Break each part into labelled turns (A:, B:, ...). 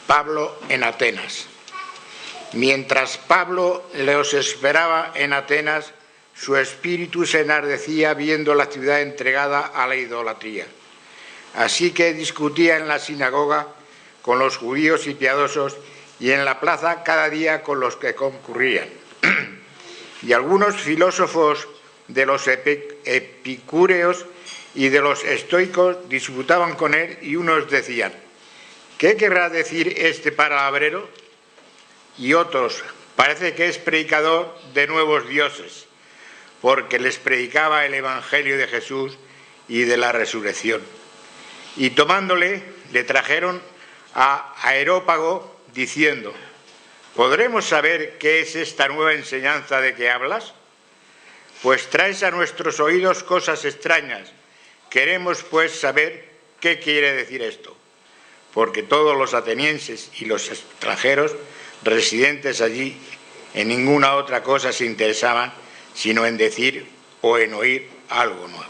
A: Pablo en Atenas. Mientras Pablo los esperaba en Atenas, su espíritu se enardecía viendo la ciudad entregada a la idolatría. Así que discutía en la sinagoga con los judíos y piadosos y en la plaza cada día con los que concurrían. Y algunos filósofos de los epicúreos y de los estoicos disputaban con él y unos decían: ¿qué querrá decir este palabrero? Y otros: parece que es predicador de nuevos dioses, porque les predicaba el evangelio de Jesús y de la resurrección. Y tomándole, le trajeron a Areópago diciendo: ¿podremos saber qué es esta nueva enseñanza de que hablas? Pues traes a nuestros oídos cosas extrañas. Queremos pues saber qué quiere decir esto, porque todos los atenienses y los extranjeros residentes allí en ninguna otra cosa se interesaban sino en decir o en oír algo nuevo.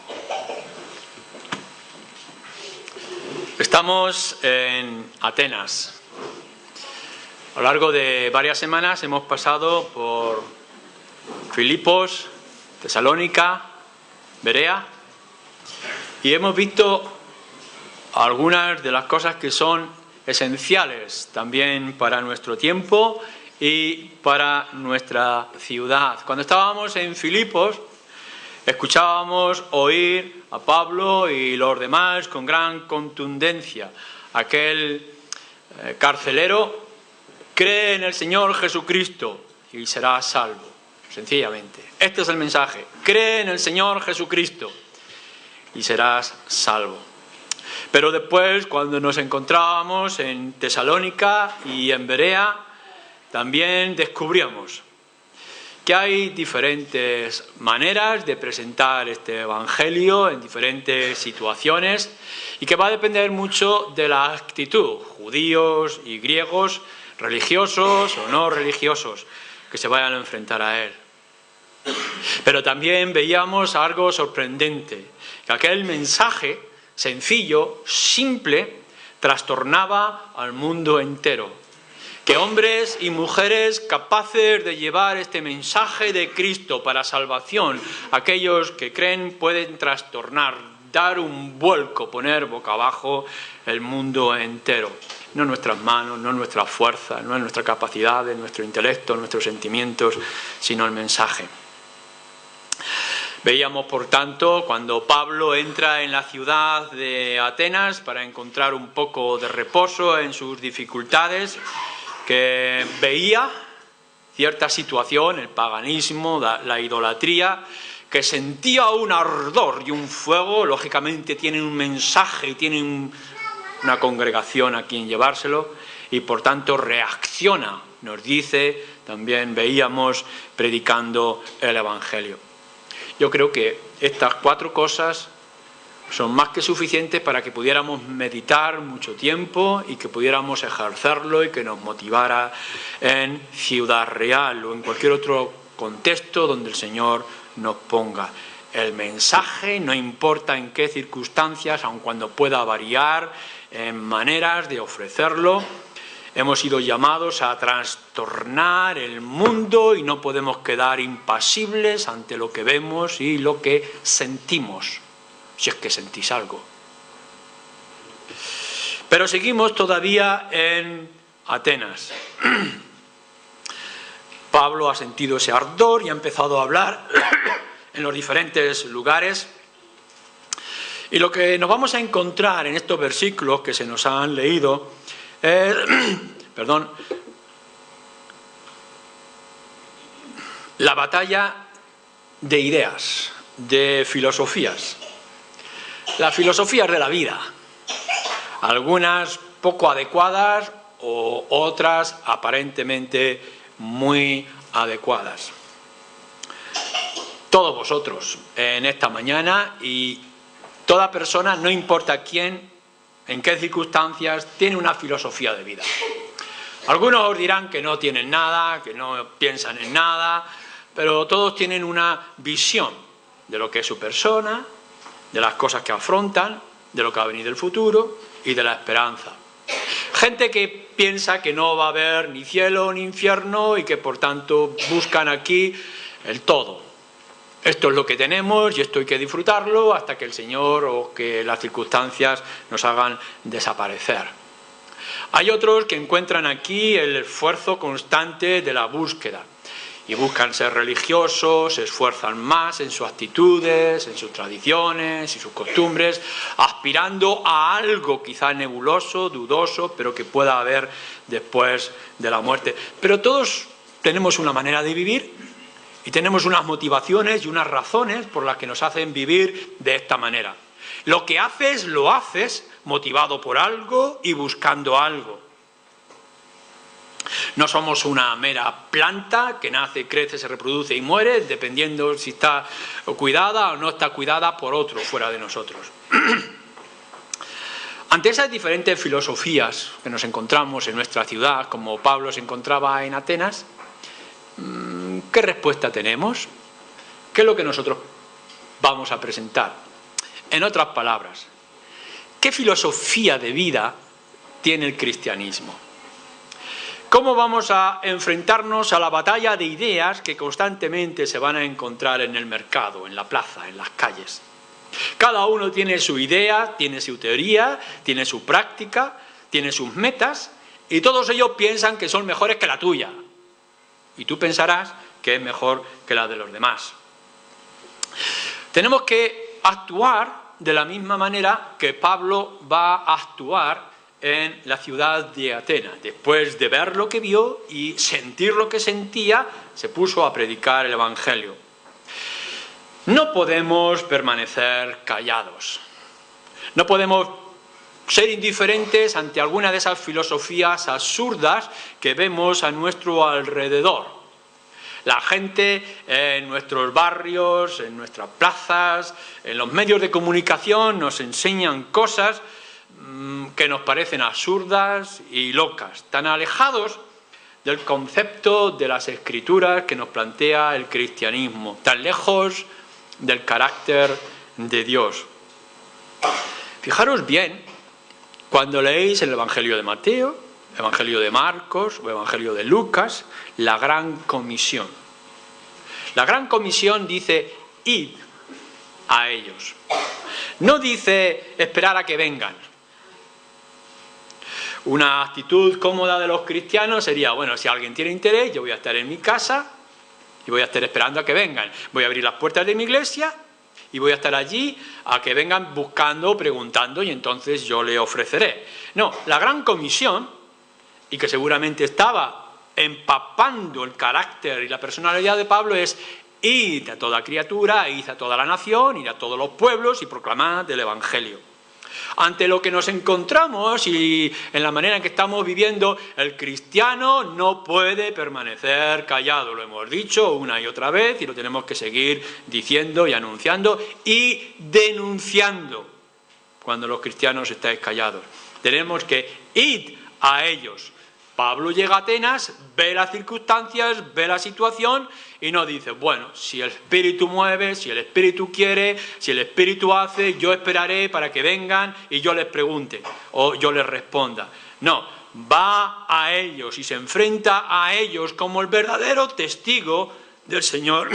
B: Estamos en Atenas. A lo largo de varias semanas hemos pasado por Filipos, Tesalónica, Berea, y hemos visto algunas de las cosas que son esenciales también para nuestro tiempo y para nuestra ciudad. Cuando estábamos en Filipos, escuchábamos oír a Pablo y los demás con gran contundencia. Aquel carcelero: cree en el Señor Jesucristo y serás salvo. Sencillamente, este es el mensaje: cree en el Señor Jesucristo y serás salvo. Pero después, cuando nos encontrábamos en Tesalónica y en Berea, también descubríamos que hay diferentes maneras de presentar este evangelio en diferentes situaciones y que va a depender mucho de la actitud, judíos y griegos, religiosos o no religiosos, que se vayan a enfrentar a él. Pero también veíamos algo sorprendente, que aquel mensaje sencillo, simple, trastornaba al mundo entero. Que hombres y mujeres capaces de llevar este mensaje de Cristo para salvación, aquellos que creen, pueden trastornar, dar un vuelco, poner boca abajo el mundo entero. No nuestras manos, no nuestra fuerza, no nuestra capacidad, nuestro intelecto, nuestros sentimientos, sino el mensaje. Veíamos, por tanto, cuando Pablo entra en la ciudad de Atenas para encontrar un poco de reposo en sus dificultades, que veía cierta situación, el paganismo, la idolatría, que sentía un ardor y un fuego. Lógicamente tienen un mensaje, tienen una congregación a quien llevárselo, y por tanto reacciona, nos dice, también veíamos predicando el evangelio. Yo creo que estas 4 cosas son más que suficientes para que pudiéramos meditar mucho tiempo y que pudiéramos ejercerlo y que nos motivara en Ciudad Real o en cualquier otro contexto donde el Señor nos ponga. El mensaje, no importa en qué circunstancias, aun cuando pueda variar en maneras de ofrecerlo, hemos sido llamados a trastornar el mundo y no podemos quedar impasibles ante lo que vemos y lo que sentimos, si es que sentís algo. Pero seguimos todavía en Atenas. Pablo ha sentido ese ardor y ha empezado a hablar en los diferentes lugares. Y lo que nos vamos a encontrar en estos versículos que se nos han leído es, la batalla de ideas, de filosofías. Las filosofías de la vida, algunas poco adecuadas o otras aparentemente muy adecuadas. Todos vosotros en esta mañana y toda persona, no importa quién, en qué circunstancias, tiene una filosofía de vida. Algunos os dirán que no tienen nada, que no piensan en nada, pero todos tienen una visión de lo que es su persona, de las cosas que afrontan, de lo que va a venir del futuro y de la esperanza. Gente que piensa que no va a haber ni cielo ni infierno y que por tanto buscan aquí el todo. Esto es lo que tenemos y esto hay que disfrutarlo hasta que el Señor o que las circunstancias nos hagan desaparecer. Hay otros que encuentran aquí el esfuerzo constante de la búsqueda y buscan ser religiosos, se esfuerzan más en sus actitudes, en sus tradiciones y sus costumbres, aspirando a algo quizá nebuloso, dudoso, pero que pueda haber después de la muerte. Pero todos tenemos una manera de vivir y tenemos unas motivaciones y unas razones por las que nos hacen vivir de esta manera. Lo que haces, lo haces motivado por algo y buscando algo. No somos una mera planta que nace, crece, se reproduce y muere, dependiendo si está cuidada o no está cuidada por otro fuera de nosotros. Ante esas diferentes filosofías que nos encontramos en nuestra ciudad, como Pablo se encontraba en Atenas, ¿qué respuesta tenemos? ¿Qué es lo que nosotros vamos a presentar? En otras palabras, ¿qué filosofía de vida tiene el cristianismo? ¿Cómo vamos a enfrentarnos a la batalla de ideas que constantemente se van a encontrar en el mercado, en la plaza, en las calles? Cada uno tiene su idea, tiene su teoría, tiene su práctica, tiene sus metas y todos ellos piensan que son mejores que la tuya. Y tú pensarás que es mejor que la de los demás. Tenemos que actuar de la misma manera que Pablo va a actuar en la ciudad de Atenas. Después de ver lo que vio y sentir lo que sentía, se puso a predicar el Evangelio. No podemos permanecer callados. No podemos ser indiferentes ante alguna de esas filosofías absurdas que vemos a nuestro alrededor. La gente en nuestros barrios, en nuestras plazas, en los medios de comunicación nos enseñan cosas que nos parecen absurdas y locas, tan alejados del concepto de las Escrituras que nos plantea el cristianismo, tan lejos del carácter de Dios. Fijaros bien, cuando leéis el Evangelio de Mateo, el Evangelio de Marcos o el Evangelio de Lucas, la Gran Comisión. La Gran Comisión dice, id a ellos. No dice esperar a que vengan. Una actitud cómoda de los cristianos sería, bueno, si alguien tiene interés, yo voy a estar en mi casa y voy a estar esperando a que vengan. Voy a abrir las puertas de mi iglesia y voy a estar allí a que vengan buscando, preguntando y entonces yo le ofreceré. No, la Gran Comisión, y que seguramente estaba empapando el carácter y la personalidad de Pablo, es id a toda criatura, id a toda la nación, id a todos los pueblos y proclamad el Evangelio. Ante lo que nos encontramos y en la manera en que estamos viviendo, el cristiano no puede permanecer callado. Lo hemos dicho una y otra vez y lo tenemos que seguir diciendo y anunciando y denunciando cuando los cristianos estáis callados. Tenemos que ir a ellos. Pablo llega a Atenas, ve las circunstancias, ve la situación y no dice, bueno, si el Espíritu mueve, si el Espíritu quiere, si el Espíritu hace, yo esperaré para que vengan y yo les pregunte o yo les responda. No, va a ellos y se enfrenta a ellos como el verdadero testigo del Señor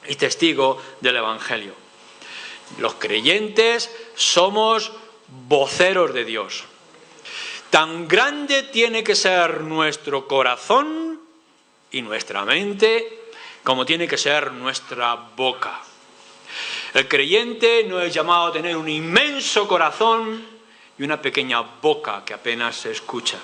B: y testigo del Evangelio. Los creyentes somos voceros de Dios. Tan grande tiene que ser nuestro corazón y nuestra mente como tiene que ser nuestra boca. El creyente no es llamado a tener un inmenso corazón y una pequeña boca que apenas se escucha.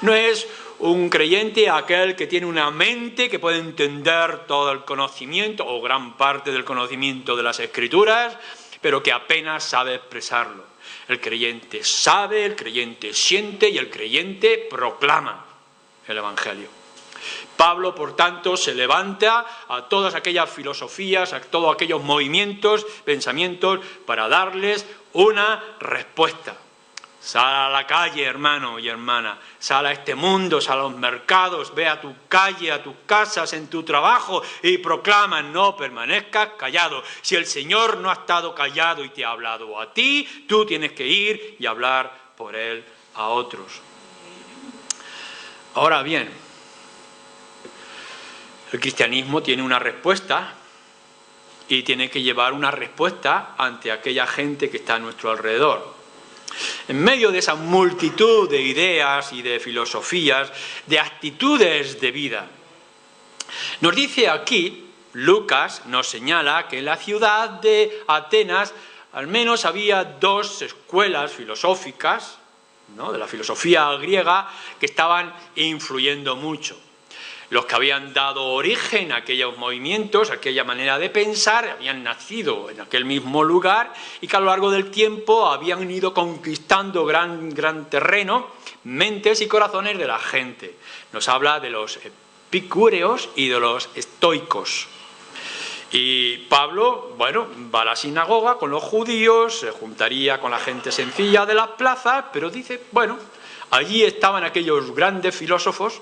B: No es un creyente aquel que tiene una mente que puede entender todo el conocimiento o gran parte del conocimiento de las Escrituras, pero que apenas sabe expresarlo. El creyente sabe, el creyente siente y el creyente proclama el Evangelio. Pablo, por tanto, se levanta a todas aquellas filosofías, a todos aquellos movimientos, pensamientos, para darles una respuesta. Sal a la calle, hermano y hermana, sal a este mundo, sal a los mercados, ve a tu calle, a tus casas, en tu trabajo y proclama, no permanezcas callado. Si el Señor no ha estado callado y te ha hablado a ti, tú tienes que ir y hablar por Él a otros. Ahora bien, el cristianismo tiene una respuesta y tiene que llevar una respuesta ante aquella gente que está a nuestro alrededor. En medio de esa multitud de ideas y de filosofías, de actitudes de vida, nos dice aquí, Lucas nos señala que en la ciudad de Atenas al menos había dos escuelas filosóficas, ¿no?, de la filosofía griega, que estaban influyendo mucho. Los que habían dado origen a aquellos movimientos, a aquella manera de pensar, habían nacido en aquel mismo lugar y que a lo largo del tiempo habían ido conquistando gran terreno, mentes y corazones de la gente. Nos habla de los epicúreos y de los estoicos. Y Pablo, bueno, va a la sinagoga con los judíos, se juntaría con la gente sencilla de las plazas, pero dice, bueno, allí estaban aquellos grandes filósofos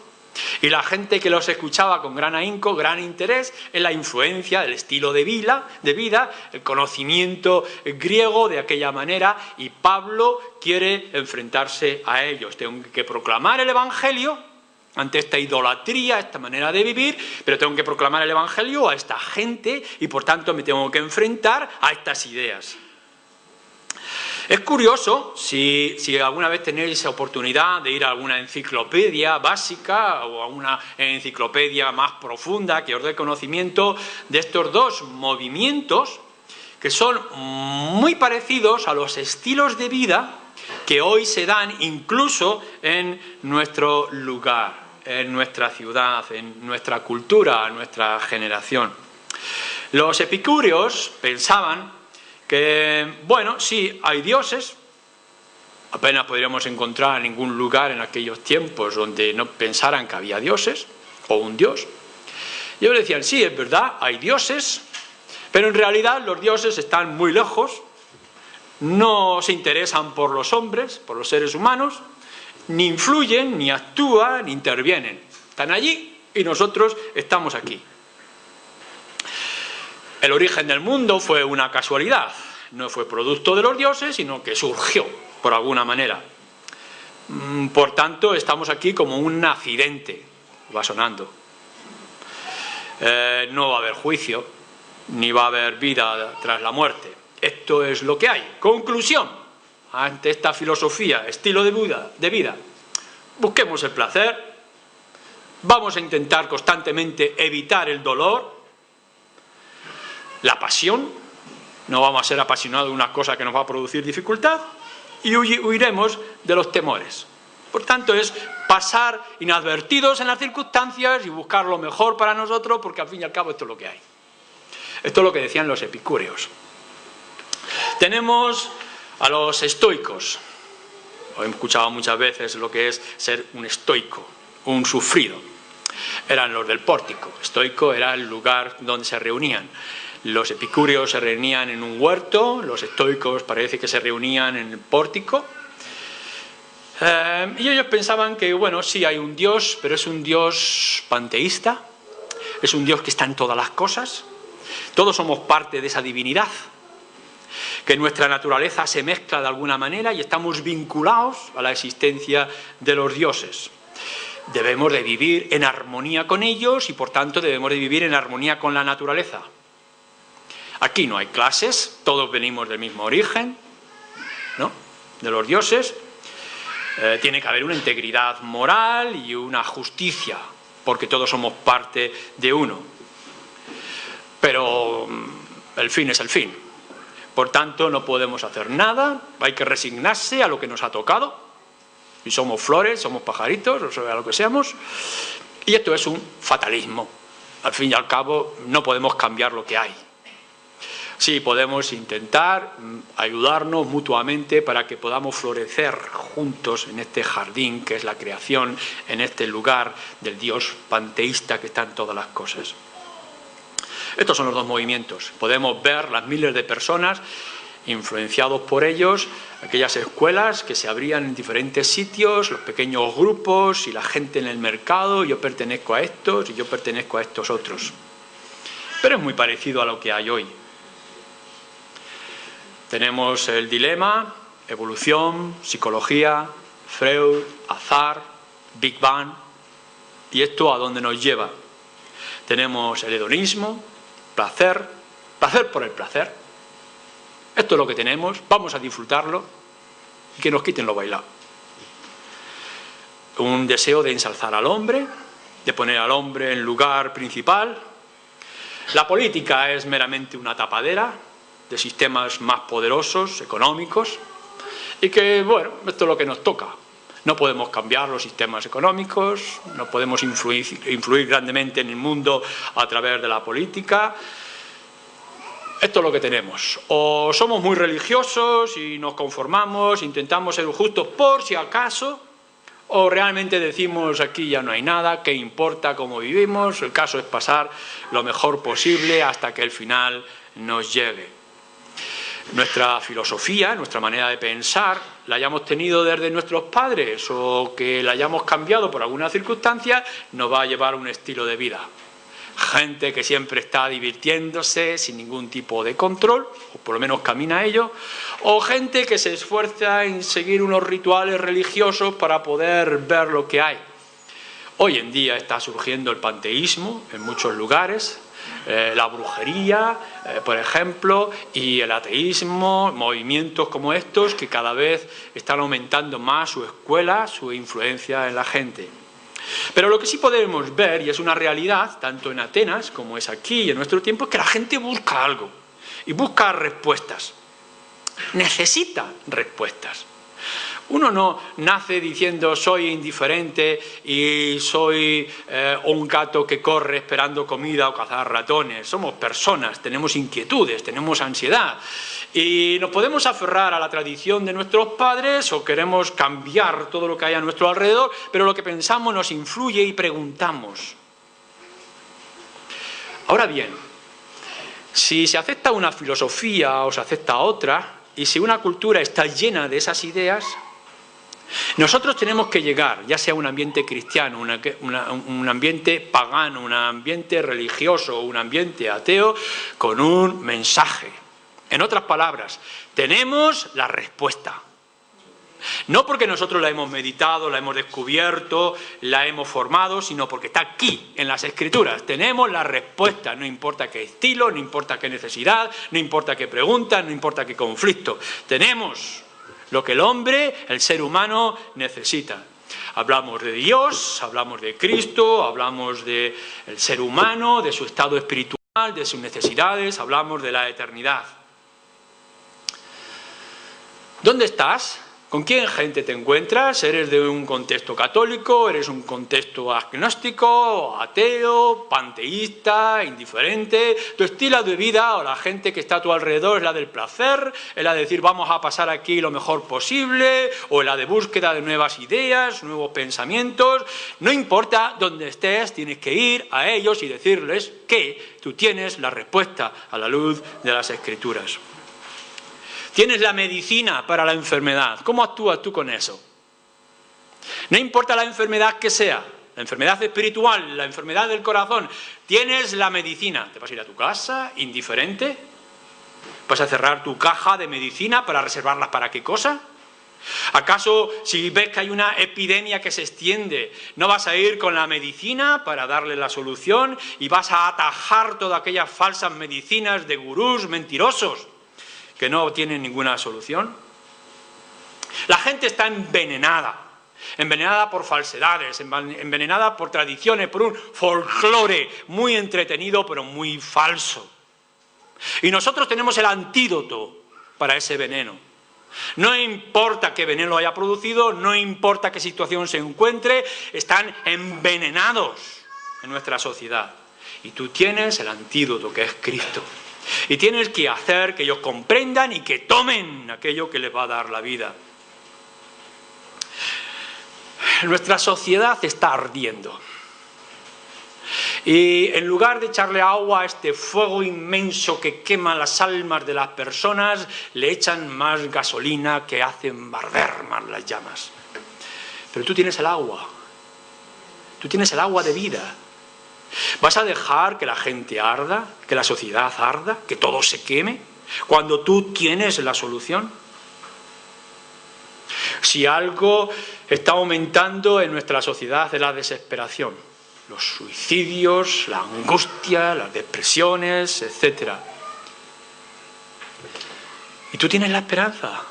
B: y la gente que los escuchaba con gran ahínco, gran interés en la influencia del estilo de vida, el conocimiento griego de aquella manera, y Pablo quiere enfrentarse a ellos. Tengo que proclamar el Evangelio ante esta idolatría, esta manera de vivir, pero tengo que proclamar el Evangelio a esta gente y por tanto me tengo que enfrentar a estas ideas. Es curioso, si alguna vez tenéis oportunidad de ir a alguna enciclopedia básica o a una enciclopedia más profunda que os dé conocimiento de estos dos movimientos que son muy parecidos a los estilos de vida que hoy se dan incluso en nuestro lugar, en nuestra ciudad, en nuestra cultura, en nuestra generación. Los epicúreos pensaban que, bueno, sí, hay dioses, apenas podríamos encontrar ningún lugar en aquellos tiempos donde no pensaran que había dioses o un dios. Y ellos decían, sí, es verdad, hay dioses, pero en realidad los dioses están muy lejos, no se interesan por los hombres, por los seres humanos, ni influyen, ni actúan, ni intervienen. Están allí y nosotros estamos aquí. El origen del mundo fue una casualidad, no fue producto de los dioses, sino que surgió por alguna manera. Por tanto, estamos aquí como un accidente, va sonando. No va a haber juicio, ni va a haber vida tras la muerte. Esto es lo que hay. Conclusión, ante esta filosofía, estilo de vida, busquemos el placer, vamos a intentar constantemente evitar el dolor, la pasión, no vamos a ser apasionados de una cosa que nos va a producir dificultad, y huiremos de los temores. Por tanto, es pasar inadvertidos en las circunstancias y buscar lo mejor para nosotros, porque al fin y al cabo esto es lo que hay. Esto es lo que decían los epicúreos. Tenemos a los estoicos. He escuchado muchas veces lo que es ser un estoico, un sufrido. Eran los del pórtico. Estoico era el lugar donde se reunían. Los epicúreos se reunían en un huerto, los estoicos parece que se reunían en el pórtico. Y ellos pensaban que, bueno, sí hay un Dios, pero es un Dios panteísta, es un Dios que está en todas las cosas, todos somos parte de esa divinidad, que nuestra naturaleza se mezcla de alguna manera y estamos vinculados a la existencia de los dioses. Debemos de vivir en armonía con ellos y por tanto debemos de vivir en armonía con la naturaleza. Aquí no hay clases, todos venimos del mismo origen, ¿no?, de los dioses. Tiene que haber una integridad moral y una justicia, porque todos somos parte de uno. Pero el fin es el fin. Por tanto, no podemos hacer nada, hay que resignarse a lo que nos ha tocado. Si somos flores, somos pajaritos, o sea, lo que seamos. Y esto es un fatalismo. Al fin y al cabo, no podemos cambiar lo que hay. Sí, podemos intentar ayudarnos mutuamente para que podamos florecer juntos en este jardín que es la creación, en este lugar del Dios panteísta que está en todas las cosas. Estos son los dos movimientos. Podemos ver las miles de personas influenciados por ellos, aquellas escuelas que se abrían en diferentes sitios, los pequeños grupos y la gente en el mercado, yo pertenezco a estos y yo pertenezco a estos otros. Pero es muy parecido a lo que hay hoy. Tenemos el dilema, evolución, psicología, Freud, azar, Big Bang. ¿Y esto a dónde nos lleva? Tenemos el hedonismo, placer por el placer. Esto es lo que tenemos, vamos a disfrutarlo y que nos quiten lo bailado. Un deseo de ensalzar al hombre, de poner al hombre en lugar principal. La política es meramente una tapadera de sistemas más poderosos, económicos, y que, bueno, esto es lo que nos toca. No podemos cambiar los sistemas económicos, no podemos influir grandemente en el mundo a través de la política. Esto es lo que tenemos. O somos muy religiosos y nos conformamos, intentamos ser justos por si acaso, o realmente decimos aquí ya no hay nada, qué importa cómo vivimos, el caso es pasar lo mejor posible hasta que el final nos llegue. Nuestra filosofía, nuestra manera de pensar, la hayamos tenido desde nuestros padres o que la hayamos cambiado por alguna circunstancia, nos va a llevar a un estilo de vida. Gente que siempre está divirtiéndose sin ningún tipo de control, o por lo menos camina a ello, o gente que se esfuerza en seguir unos rituales religiosos para poder ver lo que hay. Hoy en día está surgiendo el panteísmo en muchos lugares, la brujería, por ejemplo, y el ateísmo, movimientos como estos que cada vez están aumentando más su escuela, su influencia en la gente. Pero lo que sí podemos ver, y es una realidad, tanto en Atenas como es aquí y en nuestro tiempo, es que la gente busca algo y busca respuestas. Necesita respuestas. Uno no nace diciendo soy indiferente y soy un gato que corre esperando comida o cazar ratones. Somos personas, tenemos inquietudes, tenemos ansiedad. Y nos podemos aferrar a la tradición de nuestros padres o queremos cambiar todo lo que hay a nuestro alrededor, pero lo que pensamos nos influye y preguntamos. Ahora bien, si se acepta una filosofía o se acepta otra, y si una cultura está llena de esas ideas, nosotros tenemos que llegar, ya sea un ambiente cristiano, un ambiente pagano, un ambiente religioso, un ambiente ateo, con un mensaje. En otras palabras, tenemos la respuesta. No porque nosotros la hemos meditado, la hemos descubierto, la hemos formado, sino porque está aquí, en las Escrituras. Tenemos la respuesta, no importa qué estilo, no importa qué necesidad, no importa qué pregunta, no importa qué conflicto. Tenemos lo que el hombre, el ser humano, necesita. Hablamos de Dios, hablamos de Cristo, hablamos del ser humano, de su estado espiritual, de sus necesidades, hablamos de la eternidad. ¿Dónde estás? ¿Con quién gente te encuentras? ¿Eres de un contexto católico? ¿Eres un contexto agnóstico, ateo, panteísta, indiferente? ¿Tu estilo de vida o la gente que está a tu alrededor es la del placer? ¿Es la de decir vamos a pasar aquí lo mejor posible? ¿O la de búsqueda de nuevas ideas, nuevos pensamientos? No importa dónde estés, tienes que ir a ellos y decirles que tú tienes la respuesta a la luz de las Escrituras. Tienes la medicina para la enfermedad. ¿Cómo actúas tú con eso? No importa la enfermedad que sea, la enfermedad espiritual, la enfermedad del corazón, tienes la medicina. ¿Te vas a ir a tu casa, indiferente? ¿Vas a cerrar tu caja de medicina para reservarlas para qué cosa? ¿Acaso si ves que hay una epidemia que se extiende, no vas a ir con la medicina para darle la solución y vas a atajar todas aquellas falsas medicinas de gurús mentirosos que no tienen ninguna solución? La gente está envenenada por falsedades, envenenada por tradiciones, por un folclore muy entretenido pero muy falso. Y nosotros tenemos el antídoto para ese veneno. No importa qué veneno haya producido, no importa qué situación se encuentre, están envenenados en nuestra sociedad. Y tú tienes el antídoto, que es Cristo. Y tienes que hacer que ellos comprendan y que tomen aquello que les va a dar la vida. Nuestra sociedad está ardiendo. Y en lugar de echarle agua a este fuego inmenso que quema las almas de las personas, le echan más gasolina que hacen arder más las llamas. Pero tú tienes el agua. Tú tienes el agua de vida. ¿Vas a dejar que la gente arda, que la sociedad arda, que todo se queme, cuando tú tienes la solución? si algo está aumentando en nuestra sociedad es la desesperación, los suicidios, la angustia, las depresiones, etc. Y tú tienes la esperanza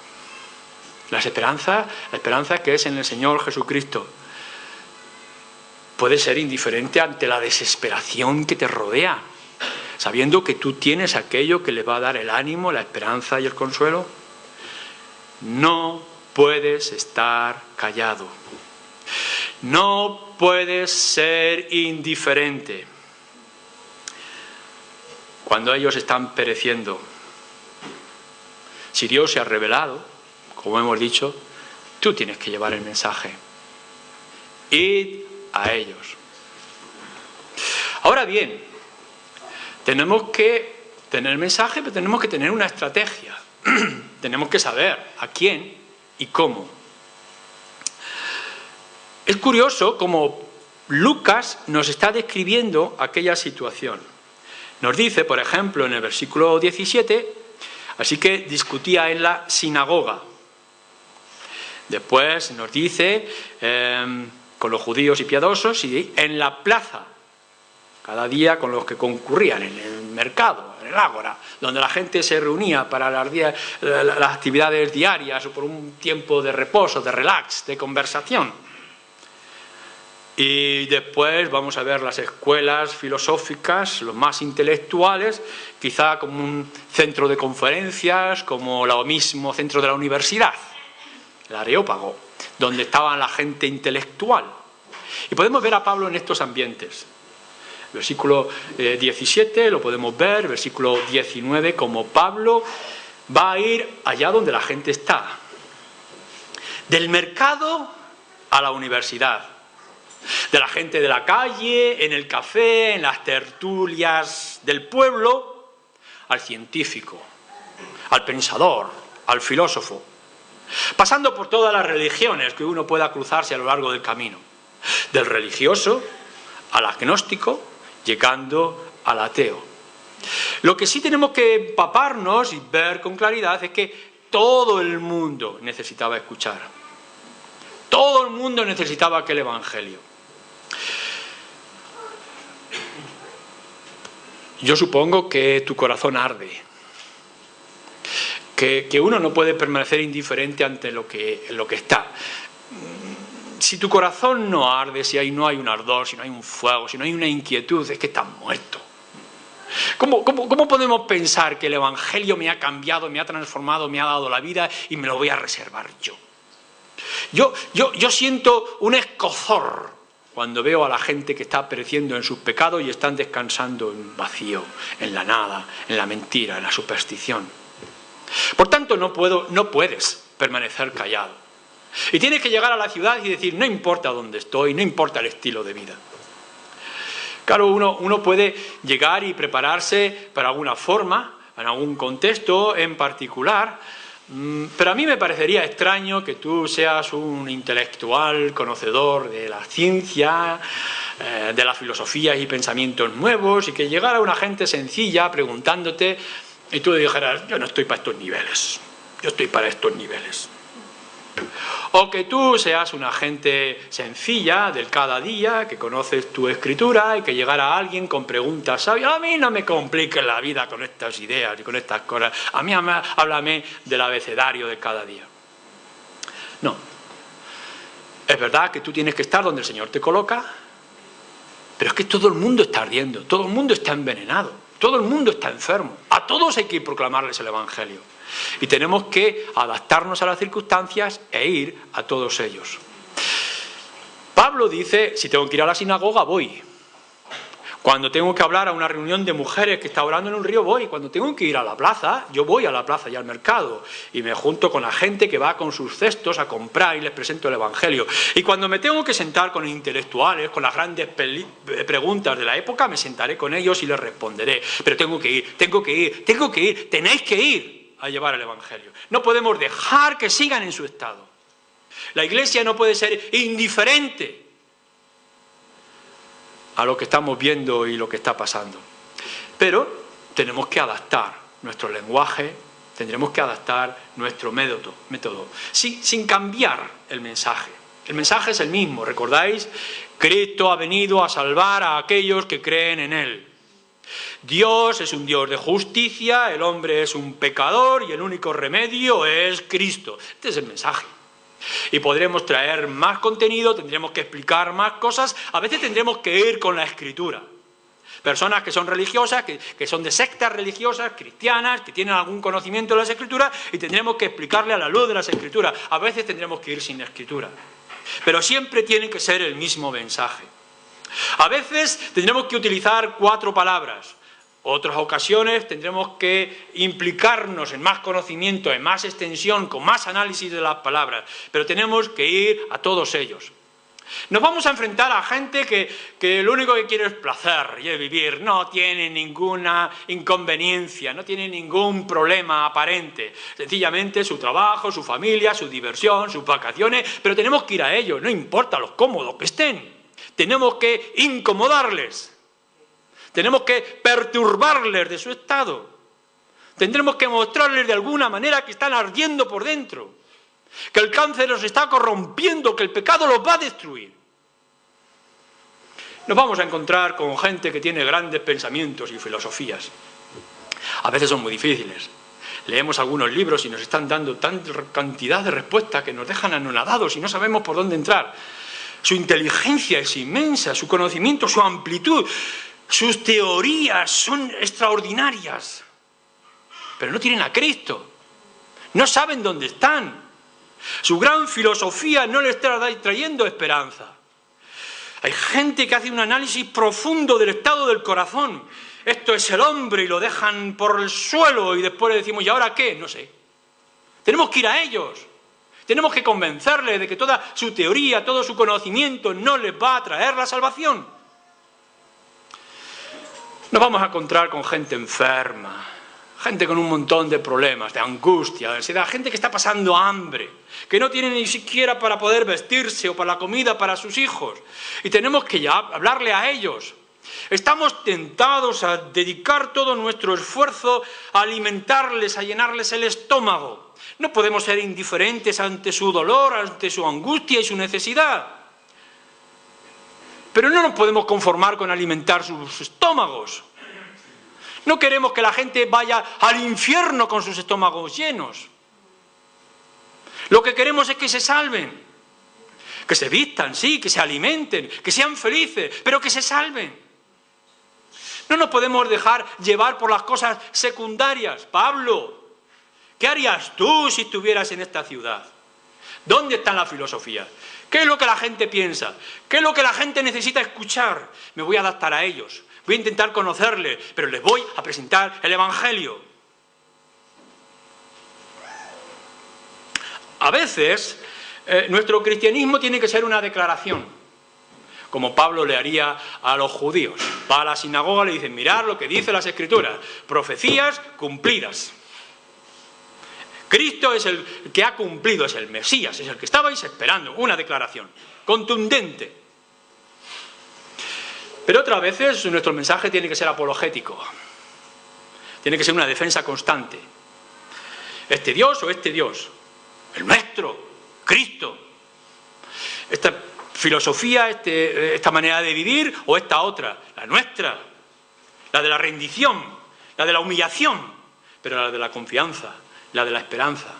B: que es en el Señor Jesucristo. Puedes ser indiferente ante la desesperación que te rodea, sabiendo que tú tienes aquello que le va a dar el ánimo, la esperanza y el consuelo. No puedes estar callado. No puedes ser indiferente cuando ellos están pereciendo. Si Dios se ha revelado, como hemos dicho, tú tienes que llevar el mensaje. Id a ellos. Ahora bien, tenemos que tener el mensaje, pero tenemos que tener una estrategia. Tenemos que saber a quién y cómo. Es curioso cómo Lucas nos está describiendo aquella situación. Nos dice, por ejemplo, en el versículo 17, así que discutía en la sinagoga. Después nos dice, con los judíos y piadosos, y en la plaza, cada día con los que concurrían, en el mercado, en el ágora, donde la gente se reunía para las actividades diarias o por un tiempo de reposo, de relax, de conversación. Y después vamos a ver las escuelas filosóficas, los más intelectuales, quizá como un centro de conferencias, como lo mismo centro de la universidad, el Areópago, donde estaba la gente intelectual. Y podemos ver a Pablo en estos ambientes. Versículo 17 lo podemos ver, versículo 19, como Pablo va a ir allá donde la gente está. Del mercado a la universidad. De la gente de la calle, en el café, en las tertulias del pueblo, al científico, al pensador, al filósofo, pasando por todas las religiones que uno pueda cruzarse a lo largo del camino, del religioso al agnóstico, llegando al ateo. Lo que sí tenemos que empaparnos y ver con claridad es que todo el mundo necesitaba escuchar, todo el mundo necesitaba aquel evangelio. Yo supongo que tu corazón arde, que uno no puede permanecer indiferente ante lo que está. Si tu corazón no arde, si ahí no hay un ardor, si no hay un fuego, si no hay una inquietud, es que estás muerto. ¿Cómo podemos pensar que el evangelio me ha cambiado, me ha transformado, me ha dado la vida y me lo voy a reservar yo? Yo siento un escozor cuando veo a la gente que está pereciendo en sus pecados y están descansando en vacío, en la nada, en la mentira, en la superstición. Por tanto, no puedes permanecer callado. Y tienes que llegar a la ciudad y decir, no importa dónde estoy, no importa el estilo de vida. Claro, uno puede llegar y prepararse para alguna forma, en algún contexto en particular, pero a mí me parecería extraño que tú seas un intelectual conocedor de la ciencia, de las filosofías y pensamientos nuevos, y que llegara una gente sencilla preguntándote y tú le dijeras, yo no estoy para estos niveles, yo estoy para estos niveles. O que tú seas una gente sencilla del cada día, que conoces tu escritura y que llegara alguien con preguntas sabias. A mí no me compliques la vida con estas ideas y con estas cosas. A mí háblame del abecedario de cada día. No. Es verdad que tú tienes que estar donde el Señor te coloca, pero es que todo el mundo está ardiendo, todo el mundo está envenenado, todo el mundo está enfermo. A todos hay que proclamarles el Evangelio. Y tenemos que adaptarnos a las circunstancias e ir a todos ellos. Pablo dice, si tengo que ir a la sinagoga, voy. Cuando tengo que hablar a una reunión de mujeres que está orando en un río, voy. Cuando tengo que ir a la plaza, yo voy a la plaza y al mercado. Y me junto con la gente que va con sus cestos a comprar y les presento el Evangelio. Y cuando me tengo que sentar con intelectuales, con las grandes preguntas de la época, me sentaré con ellos y les responderé. Pero tengo que ir, tenéis que ir a llevar el Evangelio. No podemos dejar que sigan en su estado. La Iglesia no puede ser indiferente a lo que estamos viendo y lo que está pasando. Pero tenemos que adaptar nuestro lenguaje tendremos que adaptar nuestro método sin cambiar el mensaje. El mensaje es el mismo, ¿recordáis? Cristo ha venido a salvar a aquellos que creen en Él. Dios es un Dios de justicia, el hombre es un pecador y el único remedio es Cristo. Este es el mensaje. Y podremos traer más contenido, tendremos que explicar más cosas, a veces tendremos que ir con la Escritura. Personas que son religiosas, que son de sectas religiosas, cristianas, que tienen algún conocimiento de las Escrituras y tendremos que explicarle a la luz de las Escrituras. A veces tendremos que ir sin Escritura. Pero siempre tiene que ser el mismo mensaje. A veces tendremos que utilizar 4 palabras. Otras ocasiones tendremos que implicarnos en más conocimiento, en más extensión, con más análisis de las palabras. Pero tenemos que ir a todos ellos. Nos vamos a enfrentar a gente que lo único que quiere es placer y es vivir. No tiene ninguna inconveniencia, no tiene ningún problema aparente. Sencillamente su trabajo, su familia, su diversión, sus vacaciones. Pero tenemos que ir a ellos, no importa lo cómodos que estén. Tenemos que incomodarles. Tenemos que perturbarles de su estado. Tendremos que mostrarles de alguna manera que están ardiendo por dentro, que el cáncer los está corrompiendo, que el pecado los va a destruir. Nos vamos a encontrar con gente que tiene grandes pensamientos y filosofías. A veces son muy difíciles. Leemos algunos libros y nos están dando tanta cantidad de respuestas que nos dejan anonadados y no sabemos por dónde entrar. Su inteligencia es inmensa, su conocimiento, su amplitud, sus teorías son extraordinarias. Pero no tienen a Cristo. No saben dónde están. Su gran filosofía no le está trayendo esperanza. Hay gente que hace un análisis profundo del estado del corazón. Esto es el hombre y lo dejan por el suelo y después le decimos, ¿y ahora qué? No sé. Tenemos que ir a ellos. Tenemos que convencerles de que toda su teoría, todo su conocimiento no les va a traer la salvación. Nos vamos a encontrar con gente enferma, gente con un montón de problemas, de angustia, de ansiedad, gente que está pasando hambre, que no tiene ni siquiera para poder vestirse o para la comida para sus hijos. Y tenemos que ya hablarle a ellos. Estamos tentados a dedicar todo nuestro esfuerzo a alimentarles, a llenarles el estómago. No podemos ser indiferentes ante su dolor, ante su angustia y su necesidad. Pero no nos podemos conformar con alimentar sus estómagos. No queremos que la gente vaya al infierno con sus estómagos llenos. Lo que queremos es que se salven, que se vistan, sí, que se alimenten, que sean felices, pero que se salven. No nos podemos dejar llevar por las cosas secundarias. Pablo, ¿qué harías tú si estuvieras en esta ciudad? ¿Dónde está la filosofía? ¿Qué es lo que la gente piensa? ¿Qué es lo que la gente necesita escuchar? Me voy a adaptar a ellos. Voy a intentar conocerles, pero les voy a presentar el Evangelio. A veces, nuestro cristianismo tiene que ser una declaración, como Pablo le haría a los judíos. Va a la sinagoga y le dicen, mirad lo que dicen las Escrituras, profecías cumplidas. Cristo es el que ha cumplido, es el Mesías, es el que estabais esperando, una declaración contundente. Pero otras veces nuestro mensaje tiene que ser apologético, tiene que ser una defensa constante. Este Dios o este Dios, el nuestro, Cristo, esta filosofía, esta manera de vivir o esta otra, la nuestra, la de la rendición, la de la humillación, pero la de la confianza, la de la esperanza.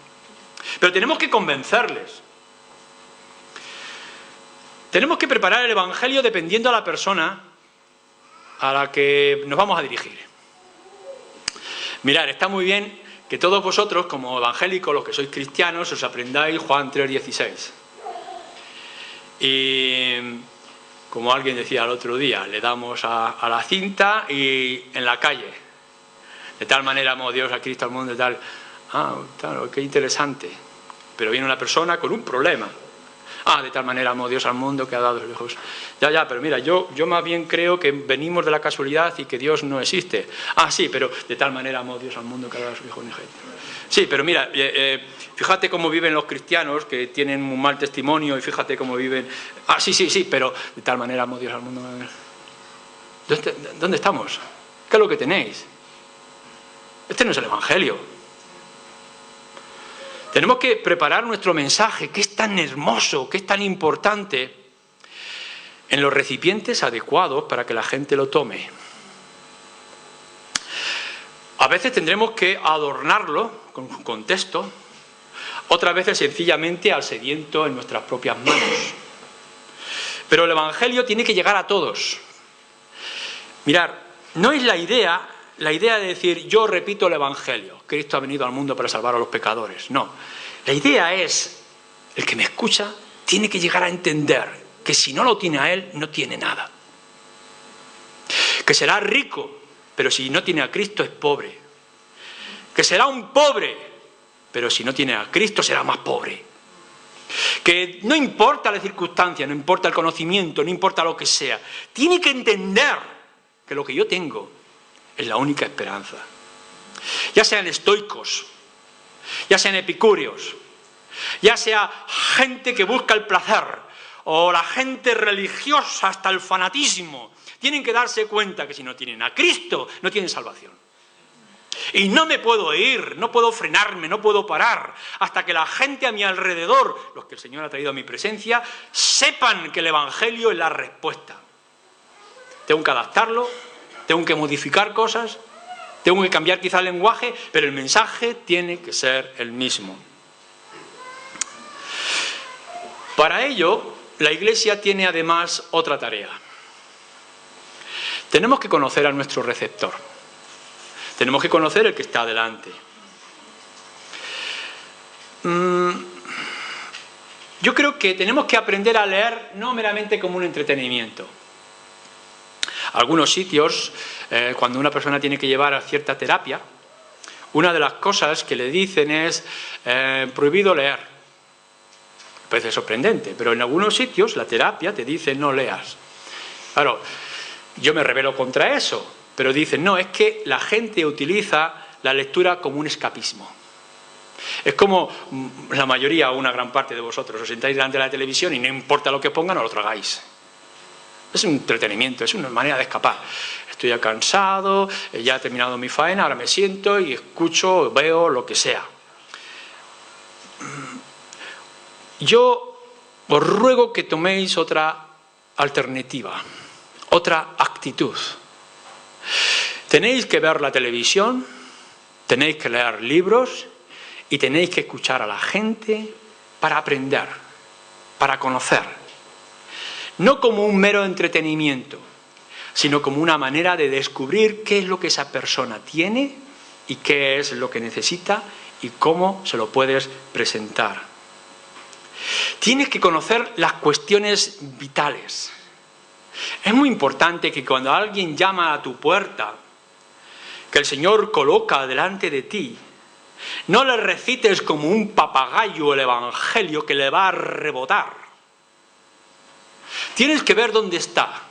B: Pero tenemos que convencerles. Tenemos que preparar el Evangelio dependiendo a la persona a la que nos vamos a dirigir. Mirad, está muy bien que todos vosotros, como evangélicos, los que sois cristianos, os aprendáis Juan 3:16. Y como alguien decía el otro día, le damos a la cinta y en la calle. De tal manera amó Dios a Cristo al mundo, de tal... Ah, claro, qué interesante. Pero viene una persona con un problema. Ah, de tal manera amó Dios al mundo que ha dado a sus hijos. Ya, pero mira, yo más bien creo que venimos de la casualidad y que Dios no existe. Ah, sí, pero de tal manera amó Dios al mundo que ha dado a sus hijos. Sí, pero mira, fíjate cómo viven los cristianos que tienen un mal testimonio y fíjate cómo viven... Ah, sí, pero de tal manera amó Dios al mundo. ¿Dónde estamos? ¿Qué es lo que tenéis? Este no es el Evangelio. Tenemos que preparar nuestro mensaje, que es tan hermoso, que es tan importante, en los recipientes adecuados para que la gente lo tome. A veces tendremos que adornarlo con un contexto, otras veces sencillamente al sediento en nuestras propias manos. Pero el Evangelio tiene que llegar a todos. Mirad, no es la idea de decir yo repito el Evangelio, Cristo ha venido al mundo para salvar a los pecadores. No, la idea es, el que me escucha tiene que llegar a entender que si no lo tiene a Él, no tiene nada. Que será rico, pero si no tiene a Cristo es pobre. Que será un pobre, pero si no tiene a Cristo será más pobre. Que no importa la circunstancia, no importa el conocimiento, no importa lo que sea, tiene que entender que lo que yo tengo es la única esperanza. Ya sean estoicos, ya sean epicúreos, ya sea gente que busca el placer, o la gente religiosa hasta el fanatismo, tienen que darse cuenta que si no tienen a Cristo, no tienen salvación. Y no me puedo ir, no puedo frenarme, no puedo parar, hasta que la gente a mi alrededor, los que el Señor ha traído a mi presencia, sepan que el Evangelio es la respuesta. Tengo que adaptarlo, tengo que modificar cosas, tengo que cambiar quizá el lenguaje, pero el mensaje tiene que ser el mismo. Para ello, la Iglesia tiene además otra tarea. Tenemos que conocer a nuestro receptor. Tenemos que conocer el que está delante. Yo creo que tenemos que aprender a leer no meramente como un entretenimiento. Algunos sitios, cuando una persona tiene que llevar a cierta terapia, una de las cosas que le dicen es prohibido leer. Me parece sorprendente, pero en algunos sitios la terapia te dice no leas. Claro, yo me rebelo contra eso, pero dicen no, es que la gente utiliza la lectura como un escapismo. Es como la mayoría o una gran parte de vosotros os sentáis delante de la televisión y no importa lo que pongan, no lo tragáis. Es un entretenimiento, es una manera de escapar. Estoy ya cansado, ya he terminado mi faena, ahora me siento y escucho, veo lo que sea. Yo os ruego que toméis otra alternativa, otra actitud. Tenéis que ver la televisión, tenéis que leer libros y tenéis que escuchar a la gente para aprender, para conocer. No como un mero entretenimiento, sino como una manera de descubrir qué es lo que esa persona tiene y qué es lo que necesita y cómo se lo puedes presentar. Tienes que conocer las cuestiones vitales. Es muy importante que cuando alguien llama a tu puerta, que el Señor coloca delante de ti, no le recites como un papagayo el Evangelio que le va a rebotar. Tienes que ver dónde está,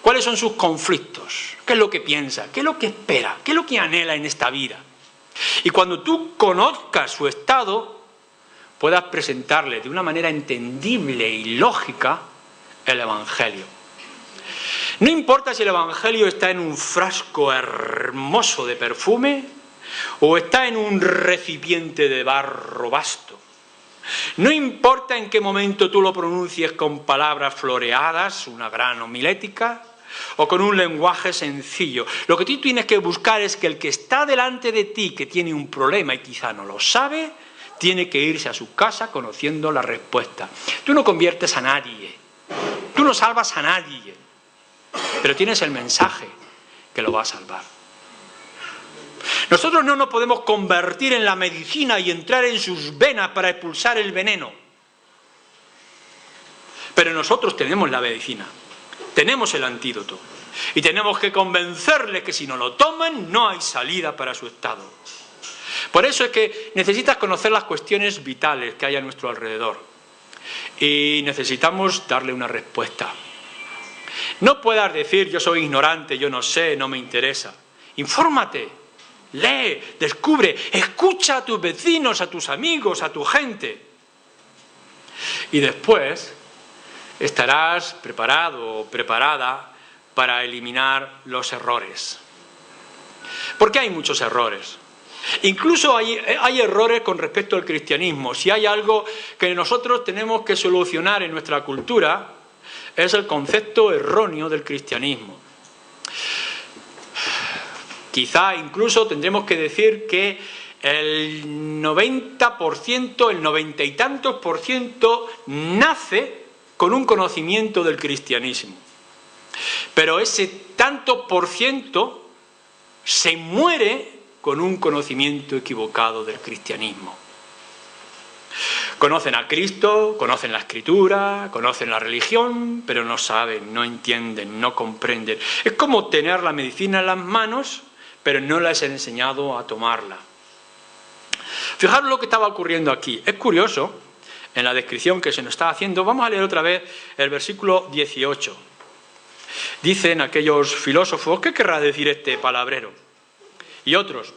B: cuáles son sus conflictos, qué es lo que piensa, qué es lo que espera, qué es lo que anhela en esta vida. Y cuando tú conozcas su estado, puedas presentarle de una manera entendible y lógica el Evangelio. No importa si el Evangelio está en un frasco hermoso de perfume o está en un recipiente de barro vasto. No importa en qué momento tú lo pronuncies con palabras floreadas, una gran homilética, o con un lenguaje sencillo. Lo que tú tienes que buscar es que el que está delante de ti, que tiene un problema y quizá no lo sabe, tiene que irse a su casa conociendo la respuesta. Tú no conviertes a nadie, tú no salvas a nadie, pero tienes el mensaje que lo va a salvar. Nosotros no nos podemos convertir en la medicina y entrar en sus venas para expulsar el veneno. Pero nosotros tenemos la medicina, tenemos el antídoto y tenemos que convencerles que si no lo toman no hay salida para su estado. Por eso es que necesitas conocer las cuestiones vitales que hay a nuestro alrededor y necesitamos darle una respuesta. No puedas decir yo soy ignorante, yo no sé, no me interesa. Infórmate, lee, descubre, escucha a tus vecinos, a tus amigos, a tu gente. Y después estarás preparado o preparada para eliminar los errores. ¿Por qué hay muchos errores? Incluso hay errores con respecto al cristianismo. Si hay algo que nosotros tenemos que solucionar en nuestra cultura, es el concepto erróneo del cristianismo. Quizá incluso tendremos que decir que el 90%, el 90 y tantos por ciento nace con un conocimiento del cristianismo. Pero ese tanto por ciento se muere con un conocimiento equivocado del cristianismo. Conocen a Cristo, conocen la Escritura, conocen la religión, pero no saben, no entienden, no comprenden. Es como tener la medicina en las manos, pero no les he enseñado a tomarla. Fijaros lo que estaba ocurriendo aquí. Es curioso, en la descripción que se nos está haciendo, vamos a leer otra vez el versículo 18. Dicen aquellos filósofos, ¿qué querrá decir este palabrero? Y otros,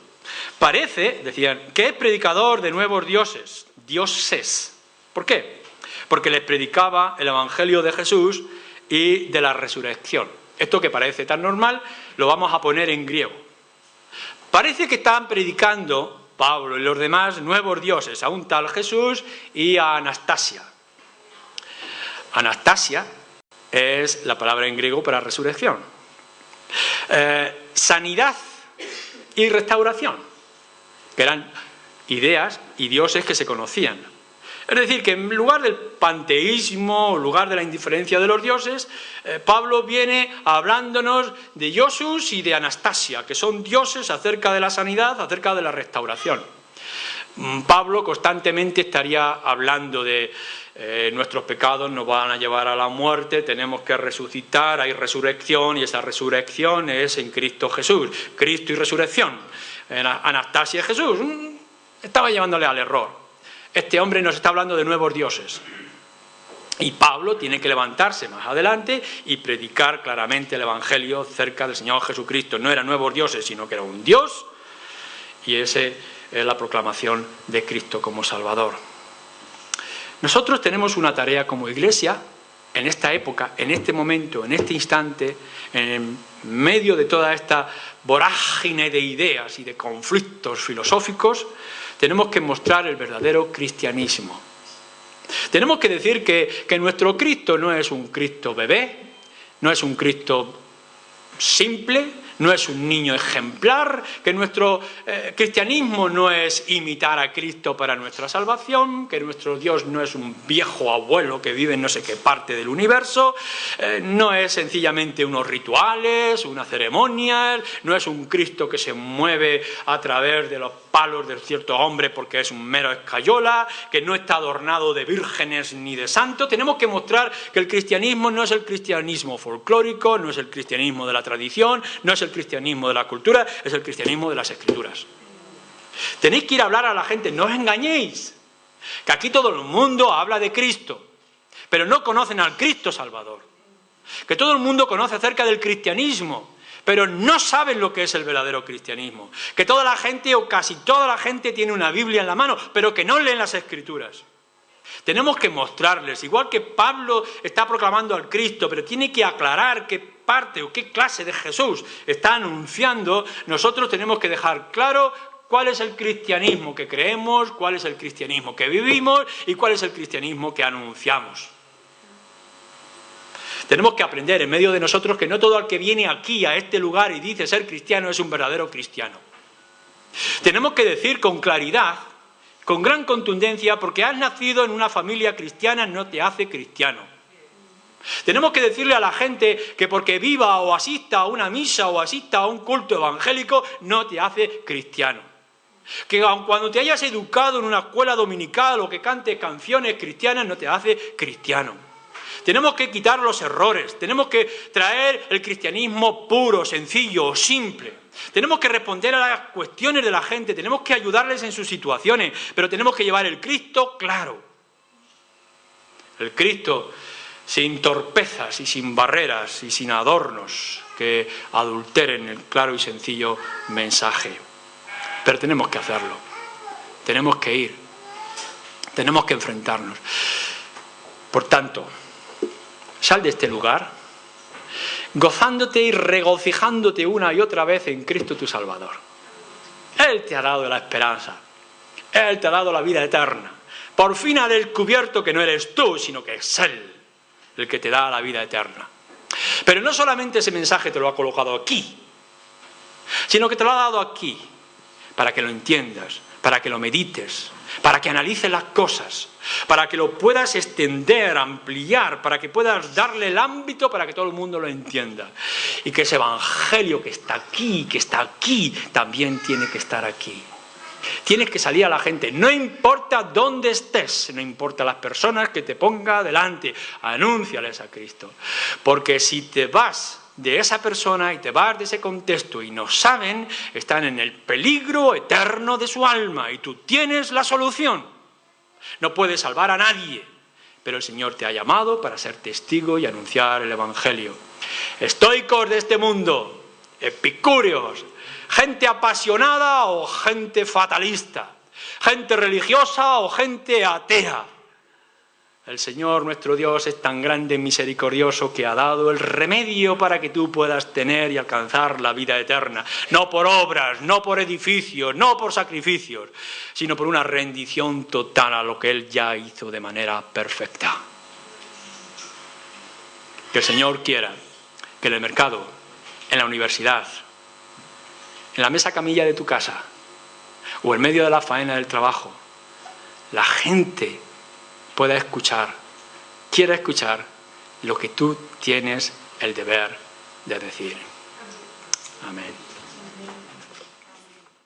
B: parece, decían, que es predicador de nuevos dioses. ¿Por qué? Porque les predicaba el Evangelio de Jesús y de la resurrección. Esto que parece tan normal, lo vamos a poner en griego. Parece que estaban predicando Pablo y los demás nuevos dioses, a un tal Jesús y a Anastasia. Anastasia es la palabra en griego para resurrección. Sanidad y restauración, que eran ideas y dioses que se conocían. Es decir, que en lugar del panteísmo, en lugar de la indiferencia de los dioses, Pablo viene hablándonos de Iosus y de Anastasia, que son dioses acerca de la sanidad, acerca de la restauración. Pablo constantemente estaría hablando de nuestros pecados nos van a llevar a la muerte, tenemos que resucitar, hay resurrección y esa resurrección es en Cristo Jesús. Cristo y resurrección. Anastasia y Jesús. Estaba llevándole al error. Este hombre nos está hablando de nuevos dioses. Y Pablo tiene que levantarse más adelante y predicar claramente el Evangelio cerca del Señor Jesucristo. No eran nuevos dioses, sino que era un Dios. Y esa es la proclamación de Cristo como Salvador. Nosotros tenemos una tarea como Iglesia, en esta época, en este momento, en este instante, en medio de toda esta vorágine de ideas y de conflictos filosóficos, tenemos que mostrar el verdadero cristianismo. Tenemos que decir que nuestro Cristo no es un Cristo bebé, no es un Cristo simple, no es un niño ejemplar, que nuestro cristianismo no es imitar a Cristo para nuestra salvación, que nuestro Dios no es un viejo abuelo que vive en no sé qué parte del universo, no es sencillamente unos rituales, unas ceremonias, no es un Cristo que se mueve a través de los palos de cierto hombre porque es un mero escayola, que no está adornado de vírgenes ni de santos. Tenemos que mostrar que el cristianismo no es el cristianismo folclórico, no es el cristianismo de la tradición, no es el cristianismo de la cultura, es el cristianismo de las Escrituras. Tenéis que ir a hablar a la gente, no os engañéis, que aquí todo el mundo habla de Cristo, pero no conocen al Cristo Salvador. Que todo el mundo conoce acerca del cristianismo, pero no saben lo que es el verdadero cristianismo. Que toda la gente o casi toda la gente tiene una Biblia en la mano, pero que no leen las Escrituras. Tenemos que mostrarles, igual que Pablo está proclamando al Cristo, pero tiene que aclarar qué parte o qué clase de Jesús está anunciando, nosotros tenemos que dejar claro cuál es el cristianismo que creemos, cuál es el cristianismo que vivimos y cuál es el cristianismo que anunciamos. Tenemos que aprender en medio de nosotros que no todo el que viene aquí a este lugar y dice ser cristiano es un verdadero cristiano. Tenemos que decir con claridad, con gran contundencia, porque has nacido en una familia cristiana no te hace cristiano. Tenemos que decirle a la gente que porque viva o asista a una misa o asista a un culto evangélico no te hace cristiano. Que aun cuando te hayas educado en una escuela dominical o que cantes canciones cristianas no te hace cristiano. Tenemos que quitar los errores, tenemos que traer el cristianismo puro, sencillo, simple. Tenemos que responder a las cuestiones de la gente, tenemos que ayudarles en sus situaciones, pero tenemos que llevar el Cristo claro. El Cristo sin torpezas y sin barreras y sin adornos que adulteren el claro y sencillo mensaje. Pero tenemos que hacerlo, tenemos que ir, tenemos que enfrentarnos. Por tanto, sal de este lugar gozándote y regocijándote una y otra vez en Cristo tu Salvador. Él te ha dado la esperanza. Él te ha dado la vida eterna. Por fin ha descubierto que no eres tú, sino que es Él el que te da la vida eterna. Pero no solamente ese mensaje te lo ha colocado aquí, sino que te lo ha dado aquí, para que lo entiendas, para que lo medites, para que analices las cosas, para que lo puedas extender, ampliar, para que puedas darle el ámbito para que todo el mundo lo entienda. Y que ese evangelio que está aquí, también tiene que estar aquí. Tienes que salir a la gente, no importa dónde estés, no importa las personas que te ponga delante, anúnciales a Cristo. Porque si te vas de esa persona y te vas de ese contexto y no saben, están en el peligro eterno de su alma y tú tienes la solución. No puedes salvar a nadie, pero el Señor te ha llamado para ser testigo y anunciar el evangelio. Estoicos de este mundo, epicúreos, gente apasionada o gente fatalista, gente religiosa o gente atea. El Señor nuestro Dios es tan grande y misericordioso que ha dado el remedio para que tú puedas tener y alcanzar la vida eterna. No por obras, no por edificios, no por sacrificios, sino por una rendición total a lo que Él ya hizo de manera perfecta. Que el Señor quiera que en el mercado, en la universidad, en la mesa camilla de tu casa o en medio de la faena del trabajo, la gente quiera escuchar lo que tú tienes el deber de decir. Amén.